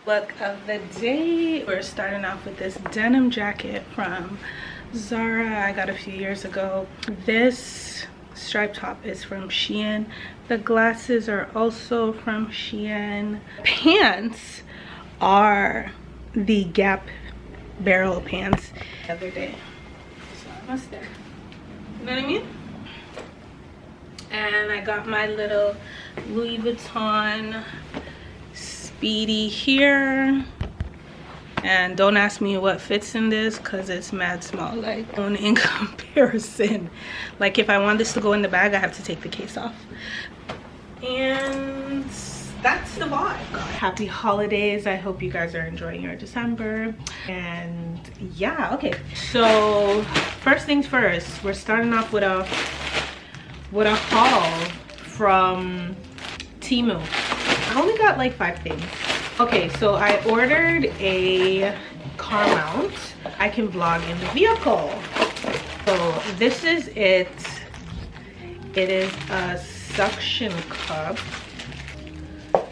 Look of the day. We're starting off with this denim jacket from Zara. I got a few years ago. This striped top is from Shein. The glasses are also from Shein. Pants are the Gap barrel pants the other day. So I must there. You know what I mean? And I got my little Louis Vuitton Speedy here. And don't ask me what fits in this because it's mad small, like in comparison. Like if I want this to go in the bag, I have to take the case off. And that's the vibe. Happy holidays. I hope you guys are enjoying your December. And yeah, okay. So first things first, we're starting off with a haul from TEMU. I only got like 5 things. Okay, so I ordered a car mount. I can vlog in the vehicle. So this is it. It is a suction cup.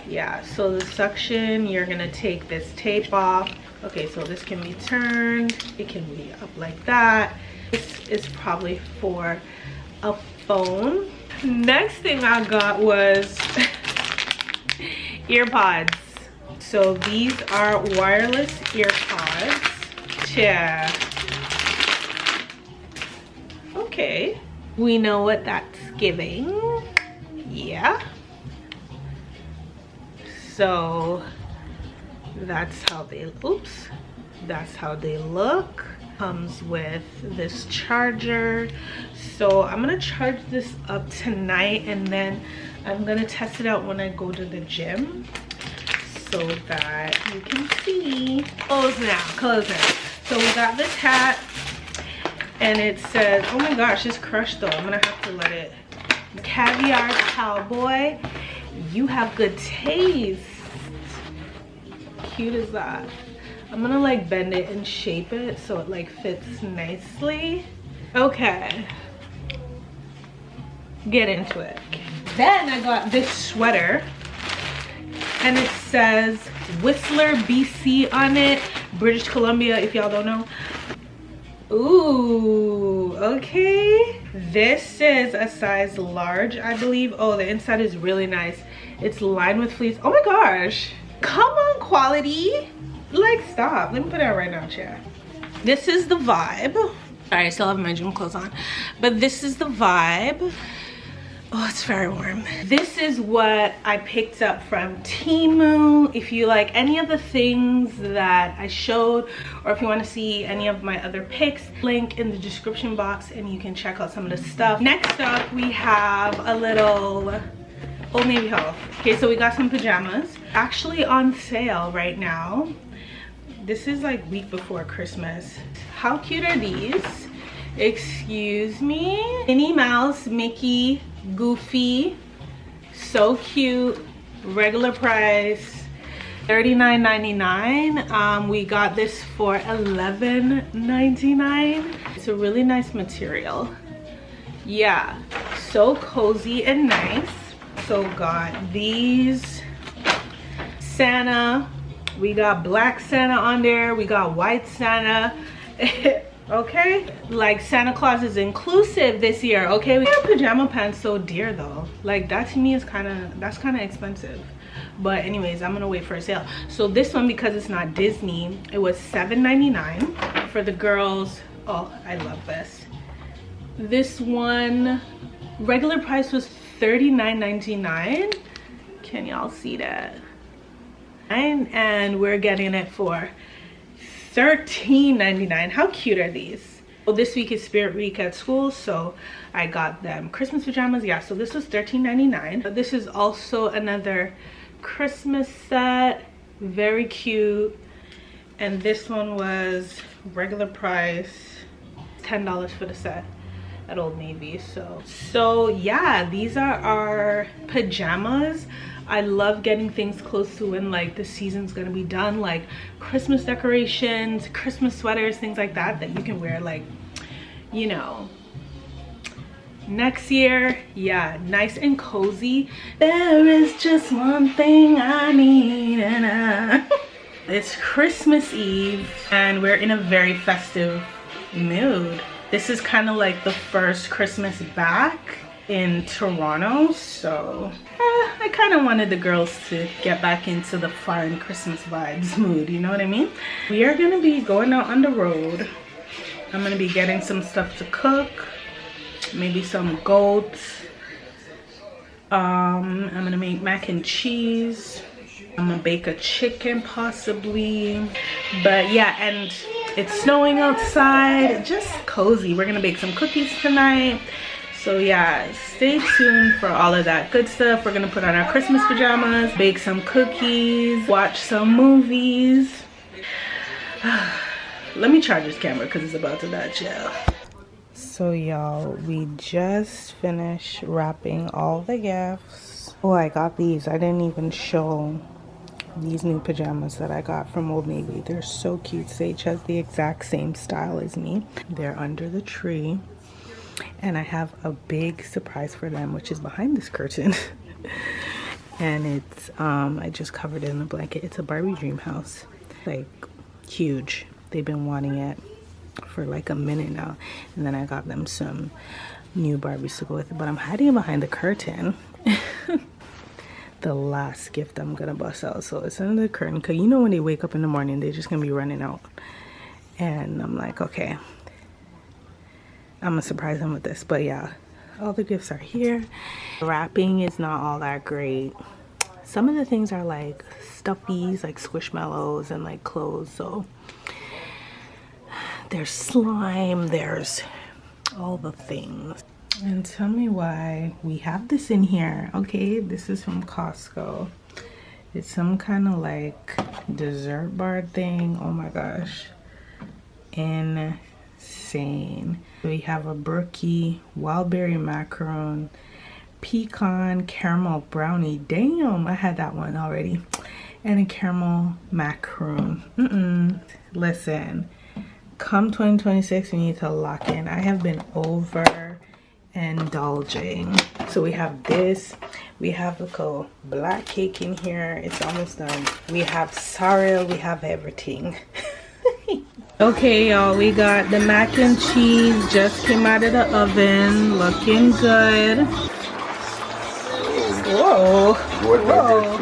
Yeah, so the suction, you're gonna take this tape off. Okay, so this can be turned. It can be up like that. This is probably for a phone. Next thing I got was earpods. So these are wireless earpods. Yeah. Okay. We know what that's giving. Yeah. So that's how they, that's how they look. Comes with this charger. So I'm gonna charge this up tonight and then I'm gonna test it out when I go to the gym so that you can see. Close now. So we got this hat and it says, oh my gosh, it's crushed though. I'm gonna have to let it. Caviar Cowboy, you have good taste. Cute as that. I'm gonna like bend it and shape it so it like fits nicely. Okay, get into it. Then I got this sweater and it says Whistler BC on it, British Columbia, if y'all don't know. Ooh, okay. This is a size large, I believe. Oh, the inside is really nice. It's lined with fleece. Oh my gosh, come on, quality. Like, stop. Let me put it out right now, chat. This is the vibe. Sorry, I still have my gym clothes on, but this is the vibe. Oh, it's very warm. This is what I picked up from TEMU. If you like any of the things that I showed, or if you want to see any of my other picks, link in the description box and you can check out some of the stuff. Next up, we have a little Old Navy haul. Okay, so we got some pajamas. Actually on sale right now. This is like week before Christmas. How cute are these? Excuse me. Minnie Mouse, Mickey, Goofy. So cute. Regular price $39.99. We got this for $11.99. It's a really nice material. Yeah, so cozy and nice. So got these Santa. We got black Santa on there. We got white Santa. Okay, like Santa Claus is inclusive this year. Okay, we have pajama pants so dear though. Like that to me is that's kind of expensive. But anyways, I'm gonna wait for a sale. So this one, because it's not Disney, it was $7.99 for the girls. Oh, I love this. This one regular price was $39.99. Can y'all see that? And we're getting it for $13.99. How cute are these? Well, this week is Spirit Week at school, so I got them Christmas pajamas. Yeah, so this was $13.99. This is also another Christmas set. Very cute. And this one was regular price $10 for the set at Old Navy. So yeah, these are our pajamas. I love getting things close to when like the season's gonna be done, like Christmas decorations, Christmas sweaters, things like that you can wear, like, you know, next year. Yeah, nice and cozy. There is just one thing I need, and It's Christmas Eve and we're in a very festive mood. This is kind of like the first Christmas back in Toronto, so I kind of wanted the girls to get back into the fun Christmas vibes mood, you know what I mean? We are gonna be going out on the road. I'm gonna be getting some stuff to cook, maybe some goats. I'm gonna make mac and cheese. I'm gonna bake a chicken possibly, but yeah, and it's snowing outside, just cozy. We're gonna bake some cookies tonight. So yeah, stay tuned for all of that good stuff. We're gonna put on our Christmas pajamas, bake some cookies, watch some movies. Let me charge this camera because it's about to die, chill. So y'all, we just finished wrapping all the gifts. Oh, I got these. I didn't even show these new pajamas that I got from Old Navy. They're so cute. Sage has the exact same style as me. They're under the tree. And I have a big surprise for them, which is behind this curtain. And it's I just covered it in a blanket. It's a Barbie dream house, like huge. They've been wanting it for like a minute now, and then I got them some new Barbies to go with it, but I'm hiding it behind the curtain. The last gift I'm gonna bust out, so it's under the curtain, because you know when they wake up in the morning they're just gonna be running out, and I'm like, okay, I'm gonna surprise them with this. But yeah, all the gifts are here. Wrapping is not all that great. Some of the things are like stuffies, like squishmallows and like clothes. So there's slime, there's all the things. And tell me why we have this in here. Okay, this is from Costco. It's some kind of like dessert bar thing. Oh my gosh, insane. We have a brookie, wild berry macaron, pecan caramel brownie. Damn, I had that one already. And a caramel macaroon. Listen, come 2026, we need to lock in. I have been over indulging. So we have this. We have the black cake in here. It's almost done. We have sorrel. We have everything. Okay, y'all, we got the mac and cheese. Just came out of the oven. Looking good. Whoa. Whoa.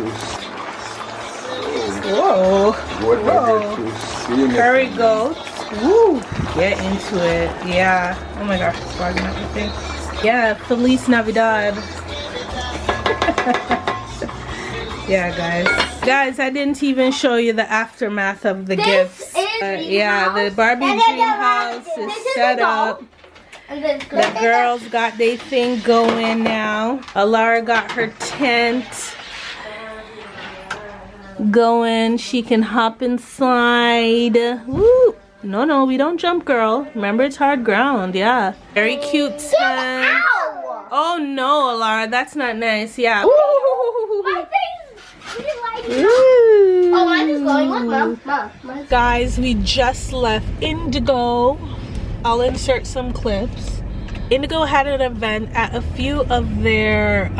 Whoa. Whoa. Curry goats. Woo. Get into it. Yeah. Oh my gosh, it's fogging up your face. Yeah, Feliz Navidad. Yeah, guys, I didn't even show you the aftermath of the gifts. Yeah, the Barbie dream house is set up. The girls got their thing going now. Alara got her tent going. She can hop inside. Woo! No, we don't jump, girl. Remember, it's hard ground. Yeah, very cute tent. Oh no, Alara, that's not nice. Yeah. Oh, mine is glowing. Look, Mom. Guys, we just left Indigo. I'll insert some clips. Indigo had an event at a few of their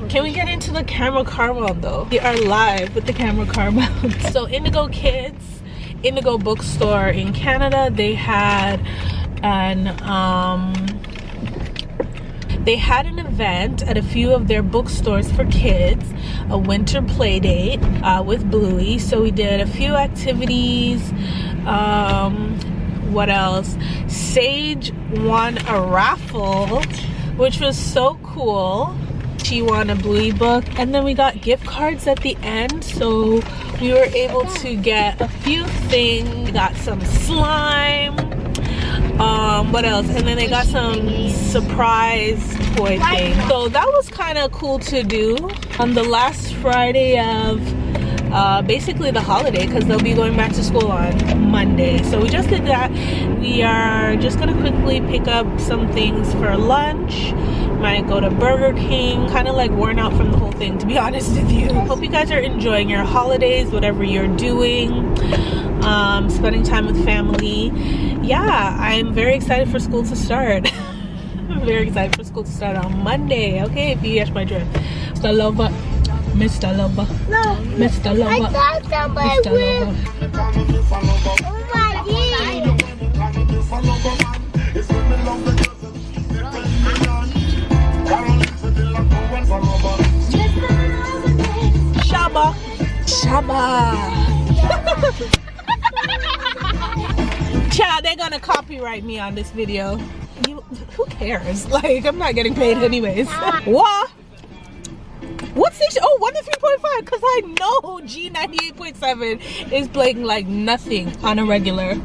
can we get into the camera caramel though? We are live with the camera caramel. So Indigo Kids, Indigo Bookstore in Canada, they had an event at a few of their bookstores for kids, a winter play date with Bluey. So we did a few activities. What else? Sage won a raffle, which was so cool. She won a Bluey book, and then we got gift cards at the end, so we were able to get a few things. We got some slime. What else? And then they got some surprise toy thing. So that was kind of cool to do on the last Friday of basically the holiday, because they'll be going back to school on Monday. So we just did that. We are just gonna quickly pick up some things for lunch. Might go to Burger King. Kind of like worn out from the whole thing, to be honest with you. Hope you guys are enjoying your holidays, whatever you're doing. Spending time with family. Yeah, I'm very excited for school to start. I'm very excited for school to start on Monday. Okay, if you catch my drift. So I love Mr. Lover. No. Mr. Lover. I got somebody Mr. with. Lover. Oh my Shabba. Shabba. Child, they're gonna copyright me on this video. Who cares? Like, I'm not getting paid anyways. What? What station? Oh, 103.5, because I know G98.7 is playing like nothing on a regular.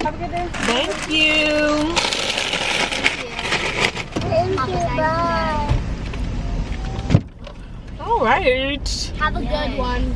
Have a good day. Thank you. Thank you. Bye. All right. Have a good one.